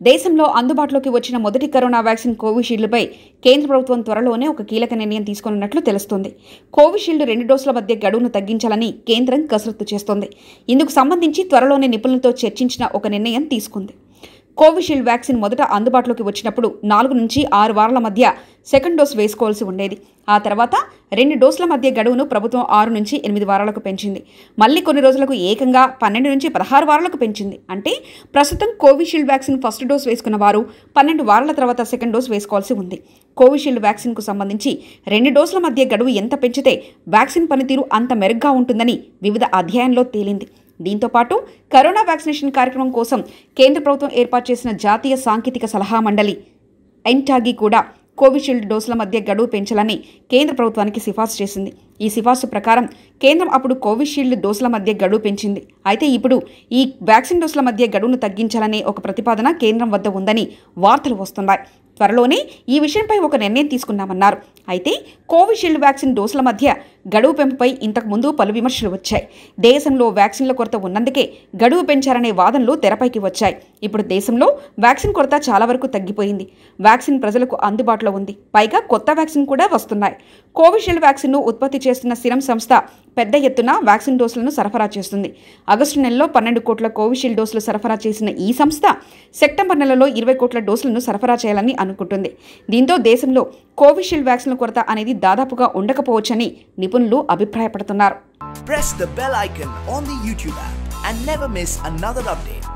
దేశంలో అందుబాటులోకి వచ్చిన మొదటి కరోనా వ్యాక్సిన్ కోవిషీల్డ్పై కేంద్ర ప్రభుత్వం త్వరలోనే ఒక కీలక నిర్ణయం తీసుకోనున్నట్లు తెలుస్తోంది. కోవిషీల్డ్ 2 డోసుల మధ్య గడువును తగ్గించాలని కేంద్రం కసరత్తు చేస్తోంది. ఇందుకు సంబంధించి త్వరలోనే నిపుణులతో చర్చించిన ఒక నిర్ణయం తీసుకుంది. కోవిషీల్డ్ వ్యాక్సిన్ మొదట అందుబాటులోకి వచ్చినప్పుడు 4 నుంచి 6 వారాల మధ్య సెకండ్ డోస్ వేసుకోవాల్సి ఉండేది. ఆ తర్వాత 2 డోసుల మధ్య గడువును ప్రభుత్వం 6 నుంచి 8 వారాలకు పెంచింది. మళ్ళీ కొన్ని రోజులకు ఏకంగా 12 నుంచి 16 వారాలకు పెంచింది. అంటే ప్రస్తుతం కోవిషీల్డ్ వ్యాక్సిన్ ఫస్ట్ డోస్ వేసుకున్న వారు 12 వారాల తర్వాత సెకండ్ డోస్ వేసుకోవాల్సి ఉంది. కోవిషీల్డ్ వ్యాక్సిన్కు సంబంధించి 2 డోసుల మధ్య గడువు ఎంత పెంచితే వ్యాక్సిన్ పనితీరు అంత మెరుగ్గా ఉంటుందని వివిధ అధ్యయనాల్లో తేలింది. దీంతో పాటు కరోనా వ్యాక్సినేషన్ కార్యక్రమం కోసం కేంద్ర ప్రభుత్వం ఏర్పాటు చేసిన జాతీయ సాంకేతిక సలహా మండలి ఎన్టాగి కూడా కోవిషీల్డ్ డోసుల మధ్య గడువు పెంచాలని కేంద్ర ప్రభుత్వానికి సిఫార్సు చేసింది. ఈ సిఫార్సు ప్రకారం కేంద్రం అప్పుడు కోవిషీల్డ్ డోసుల మధ్య గడువు పెంచింది. అయితే ఇప్పుడు ఈ వ్యాక్సిన్ డోసుల మధ్య గడువును తగ్గించాలనే ఒక ప్రతిపాదన కేంద్రం వద్ద ఉందని వార్తలు వస్తున్నాయి. త్వరలోనే ఈ విషయంపై ఒక నిర్ణయం తీసుకున్నామన్నారు. అయితే కోవిషీల్డ్ వ్యాక్సిన్ డోసుల మధ్య గడువు పెంపుపై ఇంతకు ముందు పలు విమర్శలు వచ్చాయి. దేశంలో వ్యాక్సిన్ల కొరత ఉన్నందుకే గడువు పెంచారనే వాదనలు తెరపైకి వచ్చాయి. ఇప్పుడు దేశంలో వ్యాక్సిన్ కొరత చాలా వరకు తగ్గిపోయింది. వ్యాక్సిన్ ప్రజలకు అందుబాటులో ఉంది. పైగా కొత్త వ్యాక్సిన్ కూడా వస్తున్నాయి. కోవిషీల్డ్ వ్యాక్సిన్ను ఉత్పత్తి చేస్తున్న సిరం సంస్థ పెద్ద ఎత్తున వ్యాక్సిన్ డోసులను సరఫరా చేస్తుంది. ఆగస్టు నెలలో 12 కోట్ల కోవిషీల్డ్ డోసులు సరఫరా చేసిన ఈ సంస్థ సెప్టెంబర్ నెలలో 20 కోట్ల డోసులను సరఫరా చేయాలని అనుకుంటుంది. దీంతో దేశంలో కోవిషీల్డ్ వ్యాక్సిన్ కొరత అనేది దాదాపుగా ఉండకపోవచ్చని నిపుణులు అభిప్రాయపడుతున్నారు. Press the bell icon on the YouTube app and never miss another update.